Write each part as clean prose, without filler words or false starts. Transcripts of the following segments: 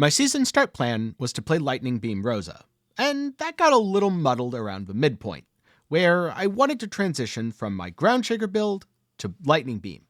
My season start plan was to play Lightning Beam Rosa, and that got a little muddled around the midpoint, where I wanted to transition from my Ground Shaker build to Lightning Beam.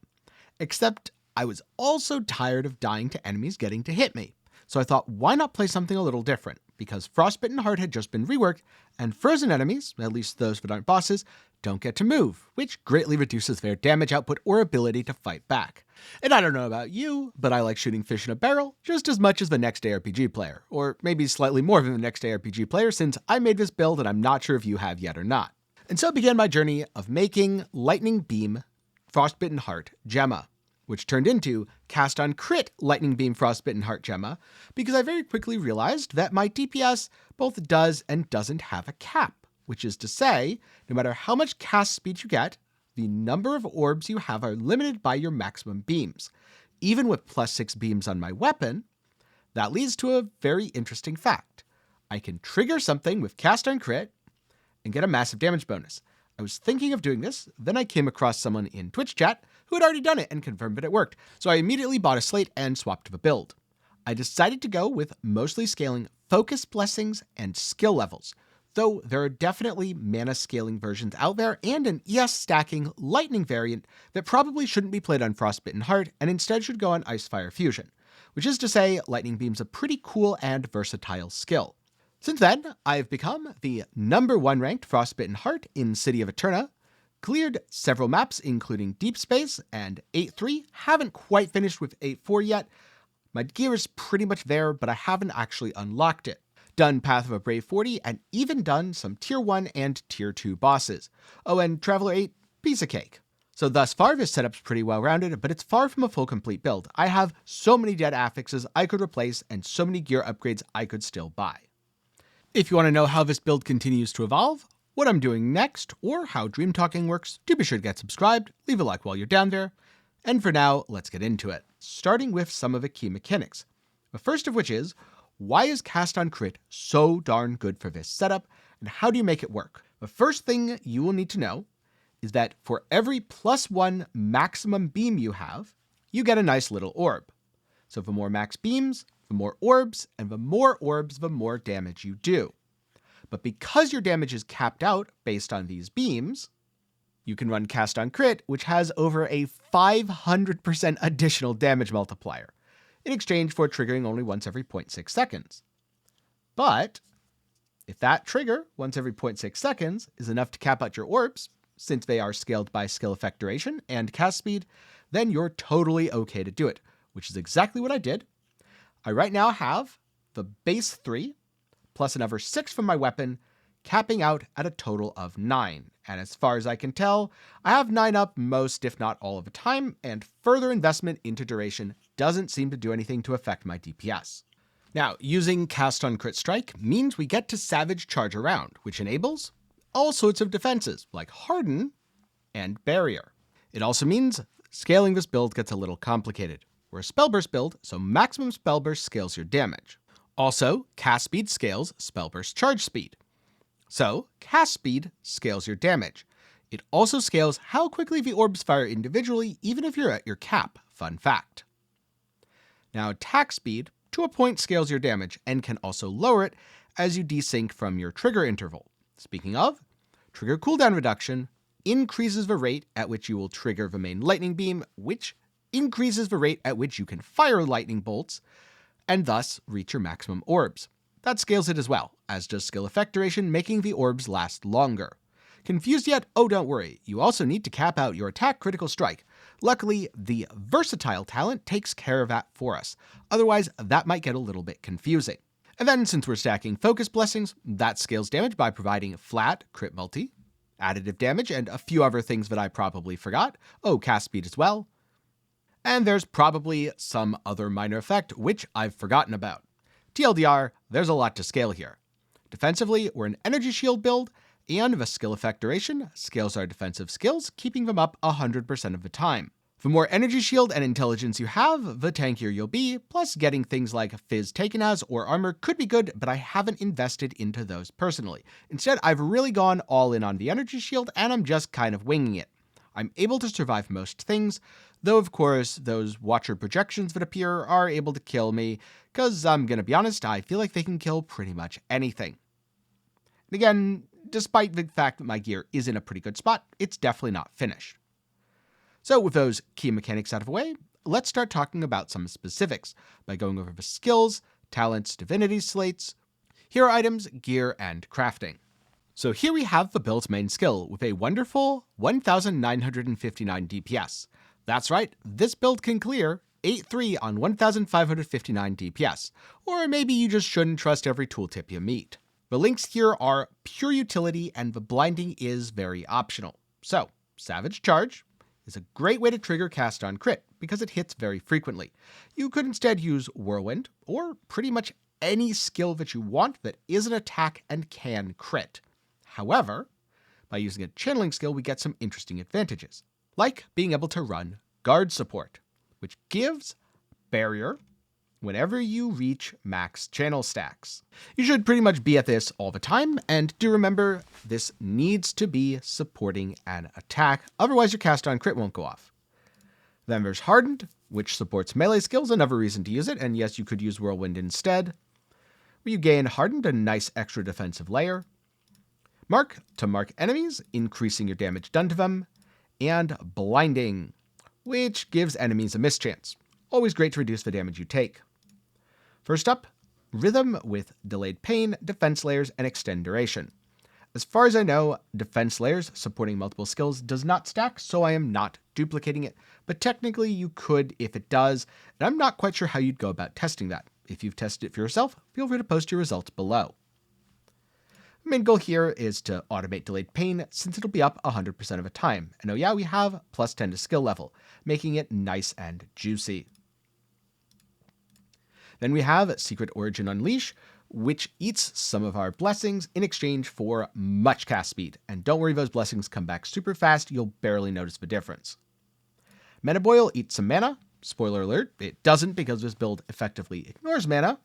Except I was also tired of dying to enemies getting to hit me, so I thought why not play something a little different, because Frostbitten Heart had just been reworked, and frozen enemies, at least those that aren't bosses, don't get to move, which greatly reduces their damage output or ability to fight back. And I don't know about you, but I like shooting fish in a barrel just as much as the next day RPG player, or maybe slightly more than the next day RPG player since I made this build and I'm not sure if you have yet or not. And so began my journey of making Lightning Beam Frostbitten Heart Gemma, which turned into Cast on Crit Lightning Beam Frostbitten Heart Gemma, because I very quickly realized that my DPS both does and doesn't have a cap, which is to say, no matter how much cast speed you get, the number of orbs you have are limited by your maximum beams. Even with +6 beams on my weapon, that leads to a very interesting fact. I can trigger something with Cast on Crit and get a massive damage bonus. I was thinking of doing this, then I came across someone in Twitch chat who had already done it and confirmed that it worked, so I immediately bought a slate and swapped to the build. I decided to go with mostly scaling focus blessings and skill levels, though there are definitely mana scaling versions out there and an ES stacking lightning variant that probably shouldn't be played on Frostbitten Heart and instead should go on Icefire Fusion, which is to say Lightning Beam's a pretty cool and versatile skill. Since then, I've become the #1 ranked Frostbitten Heart in City of Eterna, cleared several maps including Deep Space and 8-3, haven't quite finished with 8-4 yet. My gear is pretty much there, but I haven't actually unlocked it. Done Path of a Brave 40, and even done some Tier 1 and Tier 2 bosses. Oh, and Traveler 8, piece of cake. So thus far, this setup's pretty well-rounded, but it's far from a full complete build. I have so many dead affixes I could replace, and so many gear upgrades I could still buy. If you want to know how this build continues to evolve, what I'm doing next, or how Dream Talking works, do be sure to get subscribed, leave a like while you're down there. And for now, let's get into it, starting with some of the key mechanics. The first of which is, why is Cast on Crit so darn good for this setup, and how do you make it work? The first thing you will need to know is that for every +1 maximum beam you have, you get a nice little orb. So the more max beams, the more orbs, and the more orbs, the more damage you do. But because your damage is capped out based on these beams, you can run Cast on Crit, which has over a 500% additional damage multiplier, in exchange for triggering only once every 0.6 seconds. But if that trigger, once every 0.6 seconds, is enough to cap out your orbs, since they are scaled by skill effect duration and cast speed, then you're totally okay to do it, which is exactly what I did. I right now have the base 3, plus another 6 from my weapon, capping out at a total of 9. And as far as I can tell, I have 9 up most, if not all of the time, and further investment into duration doesn't seem to do anything to affect my DPS. Now, using Cast on Crit Strike means we get to Savage Charge Around, which enables all sorts of defenses, like Harden and Barrier. It also means scaling this build gets a little complicated. We're a Spellburst build, so maximum Spellburst scales your damage. Also, Cast Speed scales Spellburst Charge Speed. So, Cast Speed scales your damage. It also scales how quickly the orbs fire individually, even if you're at your cap. Fun fact. Now, Attack Speed, to a point, scales your damage, and can also lower it as you desync from your trigger interval. Speaking of, trigger cooldown reduction increases the rate at which you will trigger the main lightning beam, which increases the rate at which you can fire lightning bolts, and thus reach your maximum orbs. That scales it as well, as does skill effect duration, making the orbs last longer. Confused yet? Oh, don't worry. You also need to cap out your attack critical strike. Luckily, the versatile talent takes care of that for us. Otherwise, that might get a little bit confusing. And then, since we're stacking focus blessings, that scales damage by providing flat crit multi, additive damage, and a few other things that I probably forgot. Oh, cast speed as well. And there's probably some other minor effect, which I've forgotten about. TLDR, there's a lot to scale here. Defensively, we're an energy shield build, and the skill effect duration scales our defensive skills, keeping them up 100% of the time. The more energy shield and intelligence you have, the tankier you'll be, plus getting things like Fizz Taken As or armor could be good, but I haven't invested into those personally. Instead, I've really gone all in on the energy shield, and I'm just kind of winging it. I'm able to survive most things, Though, of course, those Watcher projections that appear are able to kill me, because I'm gonna be honest, I feel like they can kill pretty much anything. And again, despite the fact that my gear is in a pretty good spot, it's definitely not finished. So with those key mechanics out of the way, let's start talking about some specifics by going over the skills, talents, divinity slates, hero items, gear, and crafting. So here we have the build's main skill with a wonderful 1959 DPS. That's right, this build can clear 8-3 on 1559 DPS, or maybe you just shouldn't trust every tooltip you meet. The links here are pure utility and the blinding is very optional. So, Savage Charge is a great way to trigger cast on crit because it hits very frequently. You could instead use Whirlwind or pretty much any skill that you want that is an attack and can crit. However, by using a channeling skill, we get some interesting advantages, like being able to run guard support, which gives barrier whenever you reach max channel stacks. You should pretty much be at this all the time, and do remember, this needs to be supporting an attack, otherwise your cast on crit won't go off. Then there's Hardened, which supports melee skills, another reason to use it, and yes, you could use Whirlwind instead. You gain Hardened, a nice extra defensive layer. Mark, to mark enemies, increasing your damage done to them. And Blinding, which gives enemies a mischance. Always great to reduce the damage you take. First up, Rhythm with Delayed Pain, Defense Layers, and Extend Duration. As far as I know, Defense Layers supporting multiple skills does not stack, so I am not duplicating it, but technically you could if it does, and I'm not quite sure how you'd go about testing that. If you've tested it for yourself, feel free to post your results below. The main goal here is to automate Delayed Pain, since it'll be up 100% of the time, and oh yeah, we have plus 10 to skill level, making it nice and juicy. Then we have Secret Origin Unleash, which eats some of our blessings in exchange for much cast speed. And don't worry, those blessings come back super fast, you'll barely notice the difference. Mana Boil eats some mana. Spoiler alert, it doesn't because this build effectively ignores mana.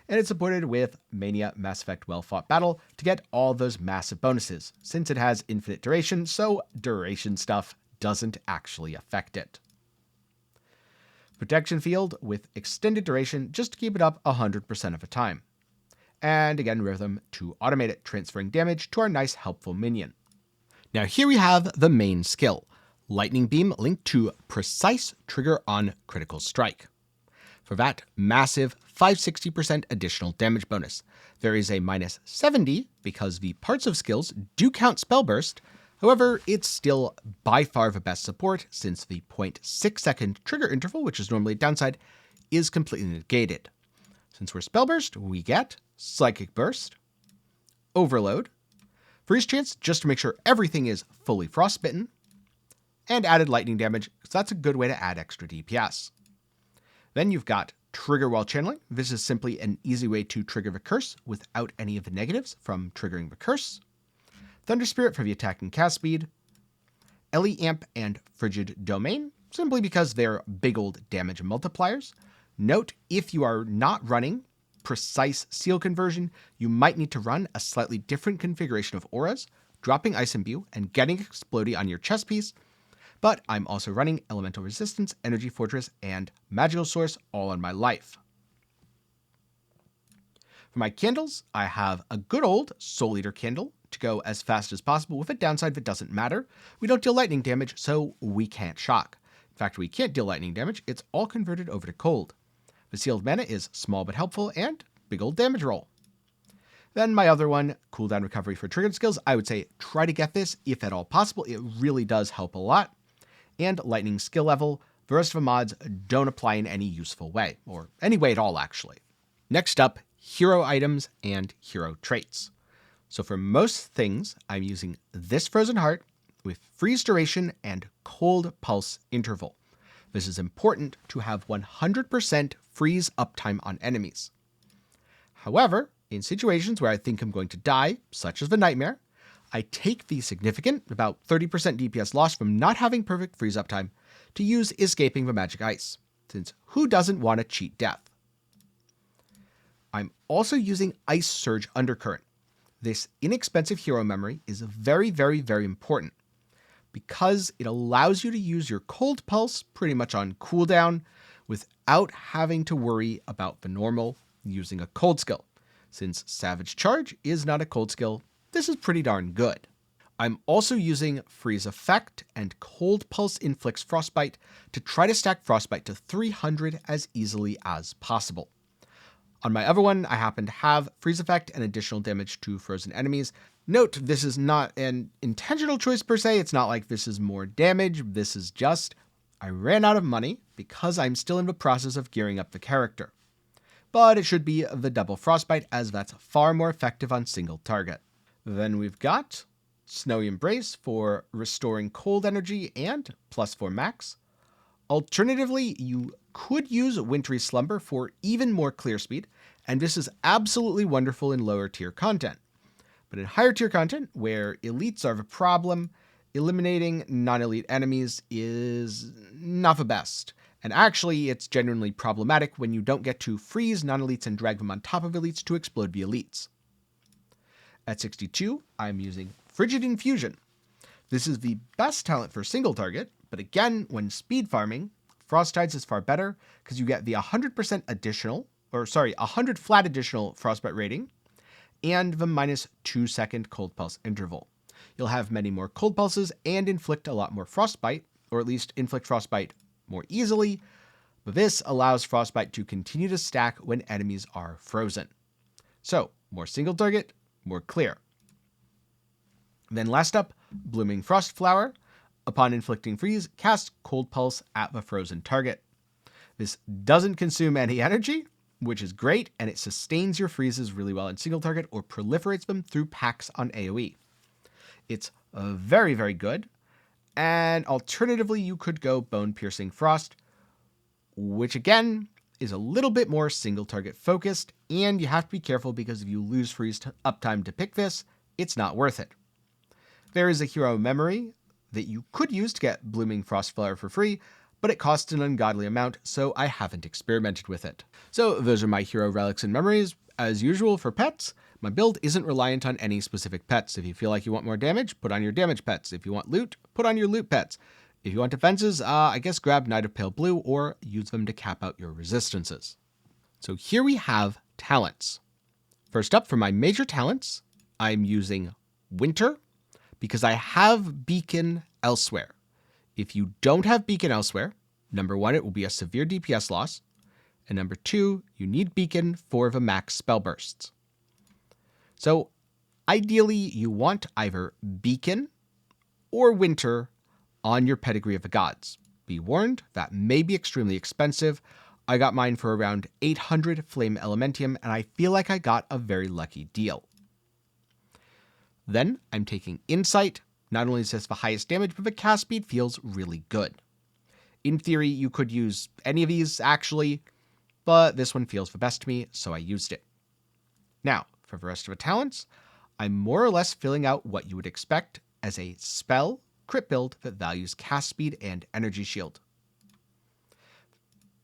And it's supported with Mania Mass Effect Well Fought Battle to get all those massive bonuses, since it has infinite duration, so duration stuff doesn't actually affect it. Protection Field with extended duration just to keep it up 100% of the time. And again, Rhythm to automate it, transferring damage to our nice helpful minion. Now here we have the main skill, Lightning Beam linked to Precise Trigger on Critical Strike. For that massive 560% additional damage bonus, there is a minus 70 because the parts of skills do count Spell Burst. However, it's still by far the best support since the 0.6 second trigger interval, which is normally a downside, is completely negated. Since we're Spell Burst, we get Psychic Burst, Overload, Freeze Chance just to make sure everything is fully Frostbitten, and added lightning damage, because that's a good way to add extra DPS. Then you've got Trigger while channeling. This is simply an easy way to trigger the curse without any of the negatives from triggering the curse. Thunder Spirit for the attack and cast speed, Ellie Amp and Frigid Domain, simply because they're big old damage multipliers. Note, if you are not running Precise Seal Conversion, you might need to run a slightly different configuration of auras, dropping Ice Imbue and getting Explodey on your chest piece, but I'm also running Elemental Resistance, Energy Fortress, and Magical Source all on my life. For my candles, I have a good old Soul Eater candle to go as fast as possible with a downside that doesn't matter. We don't deal lightning damage, so we can't shock. In fact, we can't deal lightning damage, it's all converted over to cold. The sealed mana is small but helpful, and big old damage roll. Then my other one, cooldown recovery for triggered skills, I would say try to get this if at all possible, it really does help a lot. And lightning skill level, the rest of the mods don't apply in any useful way, or any way at all actually. Next up, hero items and hero traits. So for most things, I'm using this Frozen Heart with freeze duration and cold pulse interval. This is important to have 100% freeze uptime on enemies. However, in situations where I think I'm going to die, such as the Nightmare, I take the significant, about 30% DPS loss from not having perfect freeze uptime to use Escaping the Magic Ice, since who doesn't want to cheat death? I'm also using Ice Surge Undercurrent. This inexpensive hero memory is very, very, very important. because it allows you to use your cold pulse pretty much on cooldown without having to worry about the normal using a cold skill. Since Savage Charge is not a cold skill, this is pretty darn good. I'm also using Freeze Effect and Cold Pulse inflicts Frostbite to try to stack Frostbite to 300 as easily as possible. On my other one, I happen to have Freeze Effect and additional damage to frozen enemies. Note, this is not an intentional choice per se. It's not like this is more damage. This is just, I ran out of money because I'm still in the process of gearing up the character. But it should be the double Frostbite, as that's far more effective on single target. Then we've got Snowy Embrace for restoring cold energy and +4 max. Alternatively, you could use Wintry Slumber for even more clear speed, and this is absolutely wonderful in lower tier content. But in higher tier content, where elites are the problem, eliminating non-elite enemies is not the best. And actually, it's genuinely problematic when you don't get to freeze non-elites and drag them on top of elites to explode the elites. At 62, I'm using Frigid Infusion. This is the best talent for single target, but again, when speed farming, Frost Tides is far better because you get the 100 flat additional Frostbite rating and the -2 second Cold Pulse interval. You'll have many more Cold Pulses and inflict a lot more Frostbite, or at least inflict Frostbite more easily, but this allows Frostbite to continue to stack when enemies are frozen. So, more single target, more clear. Then last up, Blooming Frost Flower. Upon inflicting freeze, cast Cold Pulse at the frozen target. This doesn't consume any energy, which is great, and it sustains your freezes really well in single target or proliferates them through packs on AoE. It's very, very good, and alternatively you could go Bone Piercing Frost, which again is a little bit more single target focused, and you have to be careful because if you lose freeze uptime to pick this, it's not worth it. There is a hero memory that you could use to get Blooming Frost Flower for free, but it costs an ungodly amount, so I haven't experimented with it. So those are my hero relics and memories. As usual for pets, my build isn't reliant on any specific pets. If you feel like you want more damage, put on your damage pets. If you want loot, put on your loot pets. If you want defenses, I guess grab Knight of Pale Blue or use them to cap out your resistances. So here we have talents. First up, for my major talents, I'm using Winter because I have Beacon elsewhere. If you don't have Beacon elsewhere, number one, it will be a severe DPS loss, and number two, you need Beacon for the max spell bursts. So ideally, you want either Beacon or Winter on your Pedigree of the Gods. Be warned, that may be extremely expensive. I got mine for around 800 Flame Elementium, and I feel like I got a very lucky deal. Then I'm taking Insight. Not only is this the highest damage, but the cast speed feels really good. In theory, you could use any of these actually, but this one feels the best to me, so I used it. Now, for the rest of the talents, I'm more or less filling out what you would expect as a spell crit build that values cast speed and energy shield.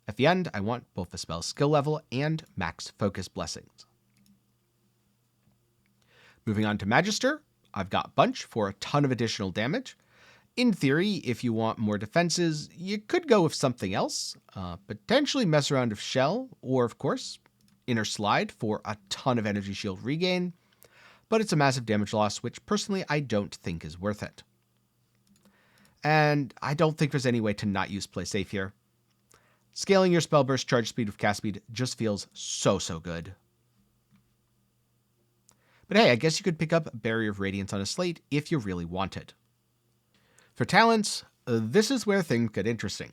At the end, I want both the spell skill level and max focus blessings. Moving on to Magister, I've got Bunch for a ton of additional damage. In theory, if you want more defenses, you could go with something else, potentially mess around with Shell, or of course, Inner Slide for a ton of energy shield regain, but it's a massive damage loss, which personally I don't think is worth it. And I don't think there's any way to not use Play Safe here. Scaling your spell burst charge speed with cast speed just feels so good. But hey, I guess you could pick up Barrier of Radiance on a slate if you really wanted. For talents, this is where things get interesting,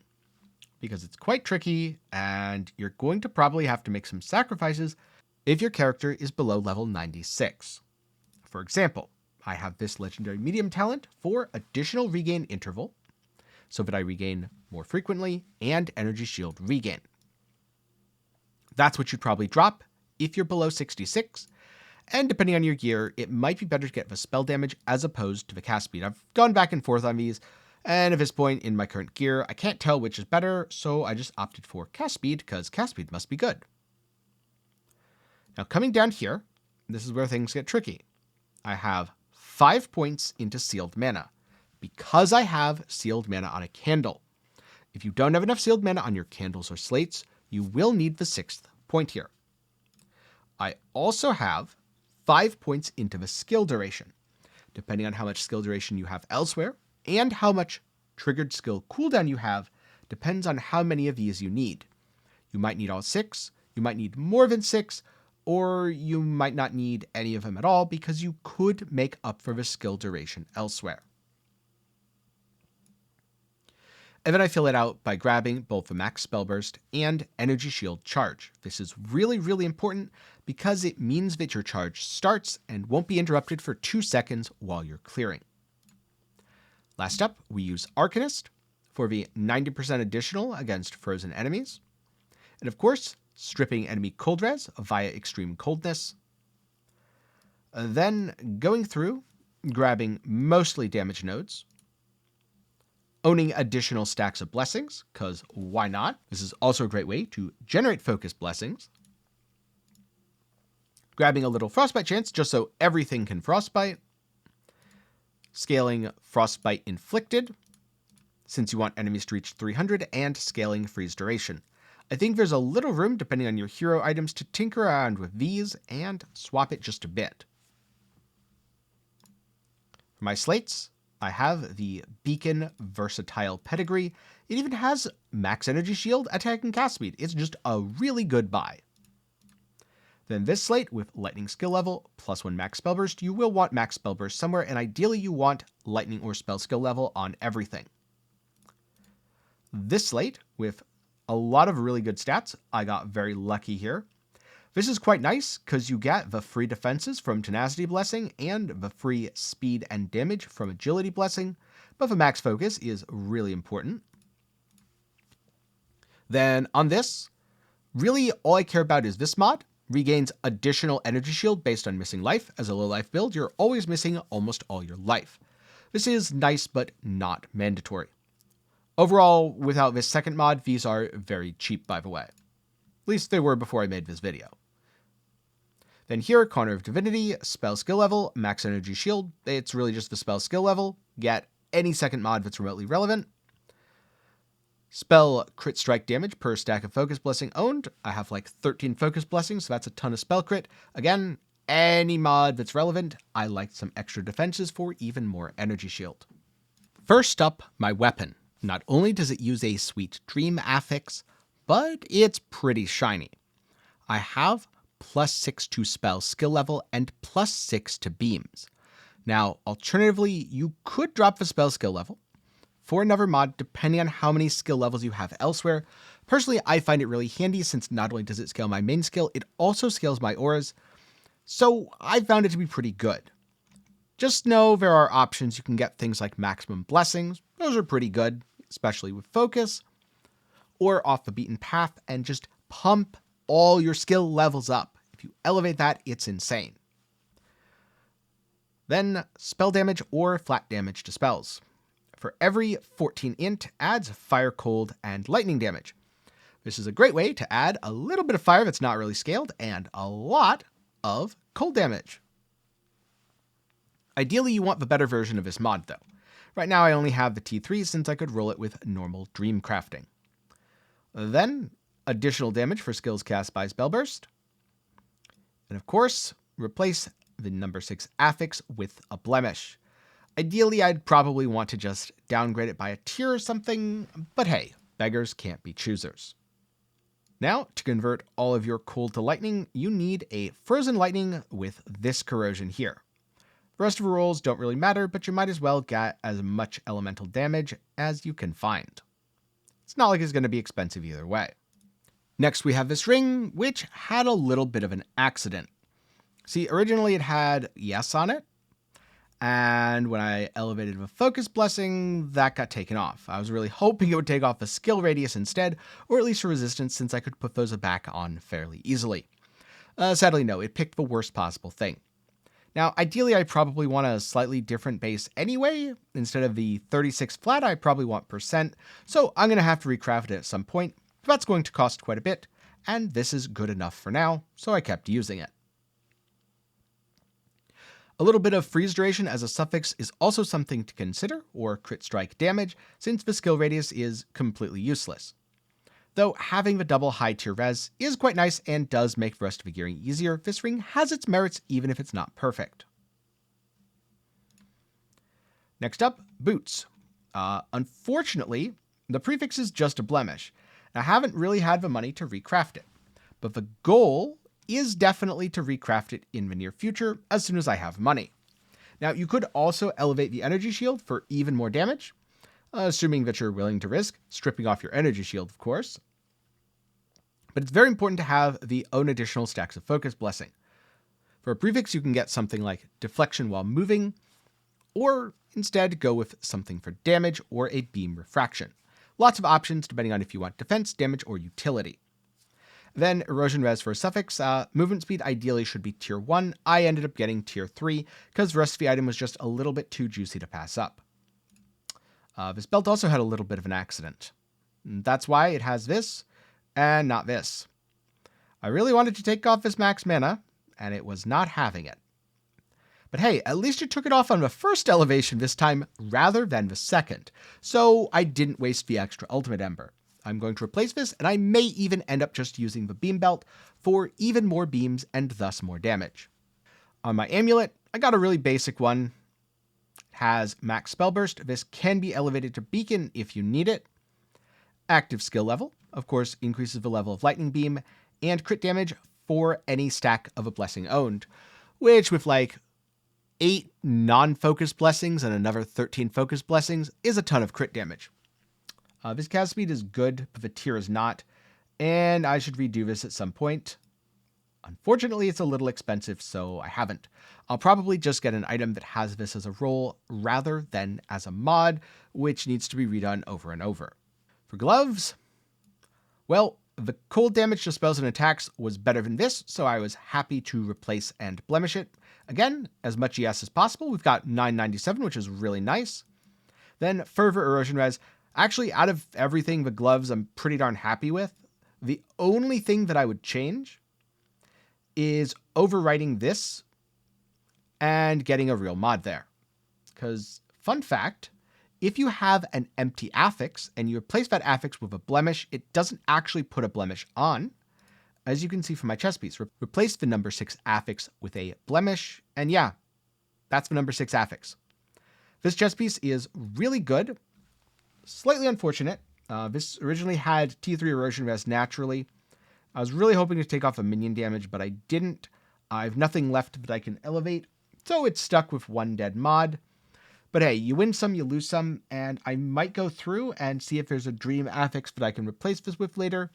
because it's quite tricky, and you're going to probably have to make some sacrifices if your character is below level 96. For example, I have this legendary medium talent for additional regain interval, so that I regain more frequently, and energy shield regain. That's what you'd probably drop if you're below 66, and depending on your gear, it might be better to get the spell damage as opposed to the cast speed. I've gone back and forth on these, and at this point in my current gear, I can't tell which is better, so I just opted for cast speed, because cast speed must be good. Now coming down here, this is where things get tricky. I have 5 points into sealed mana. because I have sealed mana on a candle. If you don't have enough sealed mana on your candles or slates, you will need the 6th point here. I also have 5 points into the skill duration. Depending on how much skill duration you have elsewhere, and how much triggered skill cooldown you have, depends on how many of these you need. You might need all 6, you might need more than 6, or you might not need any of them at all because you could make up for the skill duration elsewhere. And then I fill it out by grabbing both the max spell burst and energy shield charge. This is really, really important because it means that your charge starts and won't be interrupted for 2 seconds while you're clearing. Last up, we use Arcanist for the 90% additional against frozen enemies. And of course, stripping enemy cold res via extreme coldness. Then going through, grabbing mostly damage nodes. Owning additional stacks of blessings, because why not? This is also a great way to generate focus blessings. Grabbing a little frostbite chance, just so everything can frostbite. Scaling frostbite inflicted, since you want enemies to reach 300, and scaling freeze duration. I think there's a little room, depending on your hero items, to tinker around with these and swap it just a bit. For my slates, I have the Beacon Versatile Pedigree. It even has max energy shield, attack, and cast speed. It's just a really good buy. Then this slate with lightning skill level, +1 max spell burst. You will want max spell burst somewhere, and ideally you want lightning or spell skill level on everything. This slate with a lot of really good stats. I got very lucky here. This is quite nice because you get the free defenses from Tenacity Blessing and the free speed and damage from Agility Blessing, but the max focus is really important. Then on this, really all I care about is this mod. Regains additional energy shield based on missing life. As a low life build, you're always missing almost all your life. This is nice but not mandatory. Overall, without this second mod, these are very cheap, by the way. At least they were before I made this video. Then here, Corner of Divinity, spell skill level, max energy shield. It's really just the spell skill level. Get any second mod that's remotely relevant. Spell crit strike damage per stack of focus blessing owned. I have like 13 focus blessings, so that's a ton of spell crit. Again, any mod that's relevant. I like some extra defenses for even more energy shield. First up, my weapon. Not only does it use a sweet dream affix, but it's pretty shiny. I have +6 to spell skill level and +6 to beams. Now, alternatively, you could drop the spell skill level for another mod depending on how many skill levels you have elsewhere. Personally, I find it really handy since not only does it scale my main skill, it also scales my auras, so I found it to be pretty good. Just know there are options. You can get things like maximum blessings. Those are pretty good, especially with focus, or off the beaten path and just pump all your skill levels up. If you elevate that, it's insane. Then spell damage or flat damage to spells. For every 14 int adds fire, cold, and lightning damage. This is a great way to add a little bit of fire that's not really scaled and a lot of cold damage. Ideally, you want the better version of this mod though. Right now I only have the T3 since I could roll it with normal dream crafting. Then additional damage for skills cast by Spellburst. And of course, replace the number 6 affix with a blemish. Ideally, I'd probably want to just downgrade it by a tier or something, but hey, beggars can't be choosers. Now, to convert all of your cold to lightning, you need a frozen lightning with this corrosion here. The rest of the rolls don't really matter, but you might as well get as much elemental damage as you can find. It's not like it's going to be expensive either way. Next, we have this ring, which had a little bit of an accident. See, originally it had yes on it, and when I elevated the focus blessing, that got taken off. I was really hoping it would take off the skill radius instead, or at least a resistance, since I could put those back on fairly easily. Sadly, no, it picked the worst possible thing. Now, ideally, I probably want a slightly different base anyway. Instead of the 36 flat, I probably want %, so I'm going to have to recraft it at some point. That's going to cost quite a bit, and this is good enough for now, so I kept using it. A little bit of freeze duration as a suffix is also something to consider, or crit strike damage, since the skill radius is completely useless. Though having the double high tier res is quite nice and does make the rest of the gearing easier, this ring has its merits even if it's not perfect. Next up, boots. Unfortunately, the prefix is just a blemish. I haven't really had the money to recraft it, but the goal is definitely to recraft it in the near future as soon as I have money. Now, you could also elevate the energy shield for even more damage, assuming that you're willing to risk stripping off your energy shield, of course. But it's very important to have the own additional stacks of focus blessing. For a prefix, you can get something like deflection while moving, or instead go with something for damage or a beam refraction. Lots of options depending on if you want defense, damage, or utility. Then erosion res for a suffix. Movement speed ideally should be tier 1. I ended up getting tier 3 because the rest of the item was just a little bit too juicy to pass up. This belt also had a little bit of an accident. That's why it has this and not this. I really wanted to take off this max mana, and it was not having it. But hey, at least it took it off on the first elevation this time rather than the second, so I didn't waste the extra ultimate ember. I'm going to replace this, and I may even end up just using the beam belt for even more beams and thus more damage. On my amulet, I got a really basic one. It has max spell burst. This can be elevated to beacon if you need it. Active skill level, of course, increases the level of lightning beam, and crit damage for any stack of a blessing owned, which with like 8 non-focus blessings and another 13 focus blessings is a ton of crit damage. This cast speed is good, but the tier is not, and I should redo this at some point. Unfortunately, it's a little expensive, so I haven't. I'll probably just get an item that has this as a role rather than as a mod, which needs to be redone over and over. For gloves, well, the cold damage to spells and attacks was better than this, so I was happy to replace and blemish it. Again, as much ES as possible. We've got 997, which is really nice. Then Fervor Erosion Res. Actually, out of everything, the gloves I'm pretty darn happy with. The only thing that I would change is overwriting this and getting a real mod there. Because, fun fact, if you have an empty affix and you replace that affix with a blemish, it doesn't actually put a blemish on. As you can see from my chess piece, replace the number 6 affix with a blemish, and yeah, that's the number 6 affix. This chess piece is really good. Slightly unfortunate. This originally had T3 erosion res naturally. I was really hoping to take off a minion damage, but I didn't. I have nothing left that I can elevate, so it's stuck with 1 dead mod. But hey, you win some, you lose some, and I might go through and see if there's a dream affix that I can replace this with later.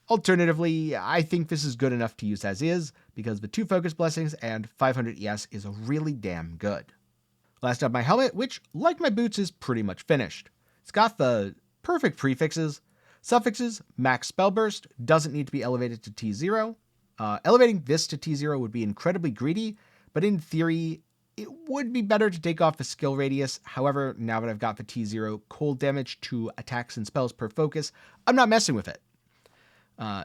Alternatively, I think this is good enough to use as is, because the 2 focus blessings and 500 ES is really damn good. Last up, my helmet, which, like my boots, is pretty much finished. It's got the perfect prefixes, suffixes, max spell burst, doesn't need to be elevated to T0. Elevating this to T0 would be incredibly greedy, but in theory, it would be better to take off the skill radius. However, now that I've got the T0 cold damage to attacks and spells per focus, I'm not messing with it.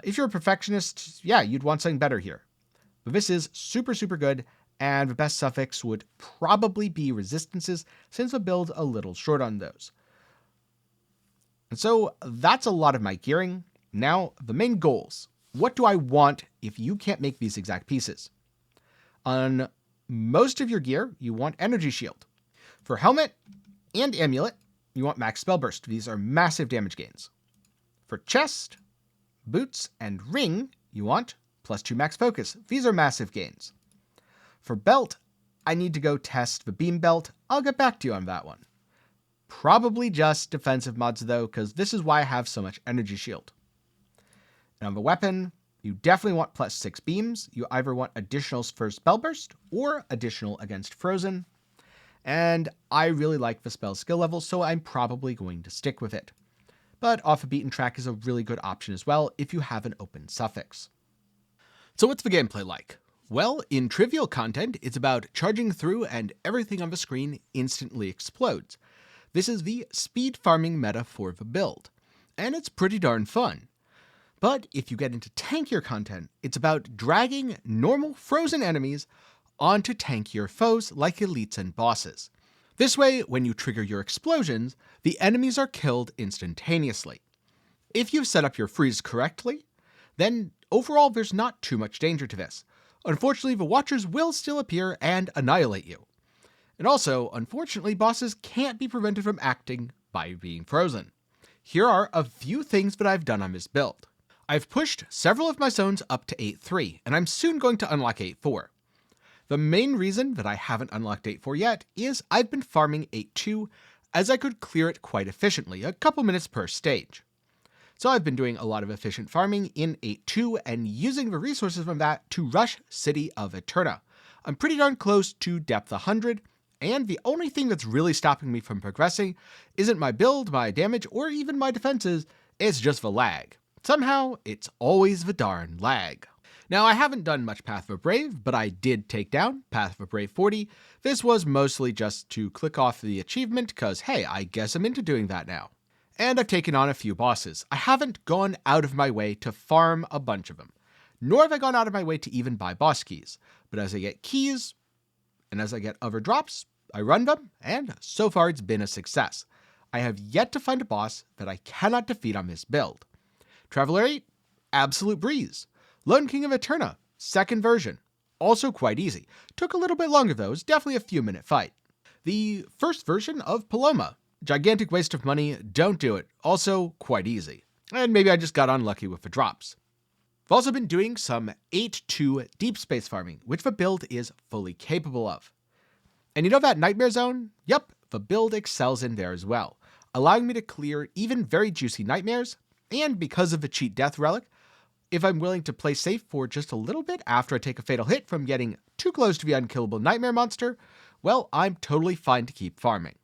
If you're a perfectionist, yeah, you'd want something better here. But this is super, super good, and the best suffix would probably be resistances, since the build's a little short on those. And so that's a lot of my gearing. Now, the main goals. What do I want if you can't make these exact pieces? On most of your gear, you want energy shield. For helmet and amulet, you want max spell burst. These are massive damage gains. For chest, boots, and ring, you want +2 max focus. These are massive gains. For belt, I need to go test the beam belt. I'll get back to you on that one. Probably just defensive mods though, because this is why I have so much energy shield. And on the weapon, you definitely want +6 beams. You either want additionals for spell burst or additional against frozen. And I really like the spell skill level, so I'm probably going to stick with it. But off a beaten track is a really good option as well if you have an open suffix. So what's the gameplay like? Well, in trivial content, it's about charging through and everything on the screen instantly explodes. This is the speed farming meta for the build, and it's pretty darn fun. But if you get into tankier content, it's about dragging normal frozen enemies onto tankier foes like elites and bosses. This way, when you trigger your explosions, the enemies are killed instantaneously. If you've set up your freeze correctly, then overall there's not too much danger to this. Unfortunately, the Watchers will still appear and annihilate you. And also, unfortunately, bosses can't be prevented from acting by being frozen. Here are a few things that I've done on this build. I've pushed several of my zones up to 8.3, and I'm soon going to unlock 8.4. The main reason that I haven't unlocked 8.4 yet is I've been farming 8.2, as I could clear it quite efficiently, a couple minutes per stage. So I've been doing a lot of efficient farming in 8.2 and using the resources from that to rush City of Eterna. I'm pretty darn close to depth 100, and the only thing that's really stopping me from progressing isn't my build, my damage, or even my defenses, it's just the lag. Somehow, it's always the darn lag. Now, I haven't done much Path of a Brave, but I did take down Path of a Brave 40. This was mostly just to click off the achievement, cause hey, I guess I'm into doing that now. And I've taken on a few bosses. I haven't gone out of my way to farm a bunch of them, nor have I gone out of my way to even buy boss keys. But as I get keys, and as I get other drops, I run them, and so far it's been a success. I have yet to find a boss that I cannot defeat on this build. Traveler 8, absolute breeze. Lone King of Eterna, second version, also quite easy. Took a little bit longer though, it was definitely a few minute fight. The first version of Paloma, gigantic waste of money, don't do it, also quite easy. And maybe I just got unlucky with the drops. I've also been doing some 8.2 deep space farming, which the build is fully capable of. And you know that nightmare zone? Yep, the build excels in there as well, allowing me to clear even very juicy nightmares, and because of the cheat death relic, if I'm willing to play safe for just a little bit after I take a fatal hit from getting too close to the unkillable nightmare monster, well, I'm totally fine to keep farming.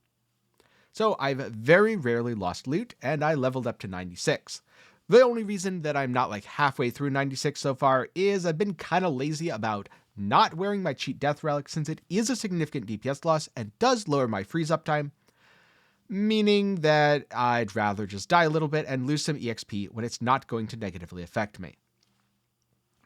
So I've very rarely lost loot, and I leveled up to 96. The only reason that I'm not like halfway through 96 so far is I've been kind of lazy about not wearing my cheat death relic since it is a significant DPS loss and does lower my freeze uptime, meaning that I'd rather just die a little bit and lose some EXP when it's not going to negatively affect me.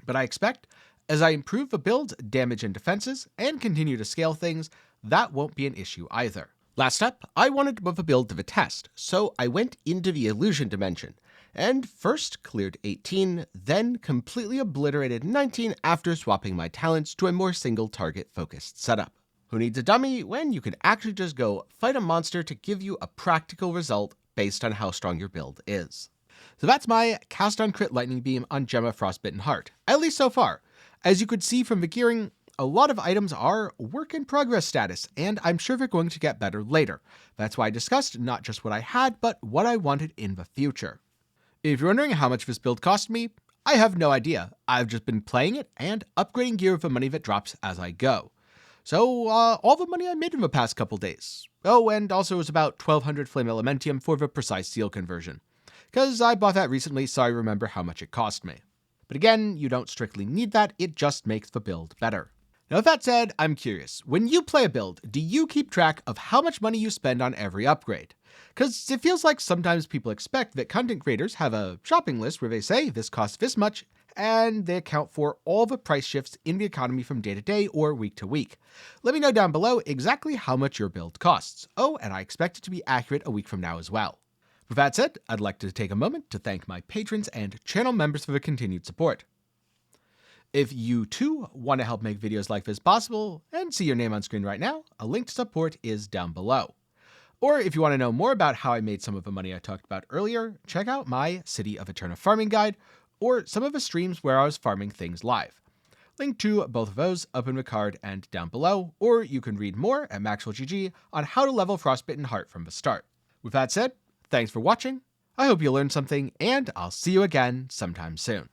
But I expect, as I improve the build, damage, and defenses, and continue to scale things, that won't be an issue either. Last up, I wanted to move a build to the test, so I went into the illusion dimension, and first cleared 18, then completely obliterated 19 after swapping my talents to a more single target focused setup. Who needs a dummy when you can actually just go fight a monster to give you a practical result based on how strong your build is. So that's my cast on crit lightning beam on Gemma Frostbitten Heart, at least so far. As you could see from the gearing, a lot of items are work in progress status, and I'm sure they're going to get better later. That's why I discussed not just what I had, but what I wanted in the future. If you're wondering how much this build cost me, I have no idea. I've just been playing it and upgrading gear with the money that drops as I go. So, all the money I made in the past couple days. Oh, and also it was about 1200 Flame Elementium for the precise seal conversion. Cause I bought that recently, so I remember how much it cost me. But again, you don't strictly need that, it just makes the build better. Now with that said, I'm curious, when you play a build, do you keep track of how much money you spend on every upgrade? Cause it feels like sometimes people expect that content creators have a shopping list where they say this costs this much, and they account for all the price shifts in the economy from day to day or week to week. Let me know down below exactly how much your build costs. Oh, and I expect it to be accurate a week from now as well. With that said, I'd like to take a moment to thank my patrons and channel members for the continued support. If you too want to help make videos like this possible and see your name on screen right now, a link to support is down below. Or if you want to know more about how I made some of the money I talked about earlier, check out my City of Eterna farming guide, or some of the streams where I was farming things live. Link to both of those up in the card and down below, or you can read more at MaxwellGG on how to level Frostbitten Heart from the start. With that said, thanks for watching, I hope you learned something, and I'll see you again sometime soon.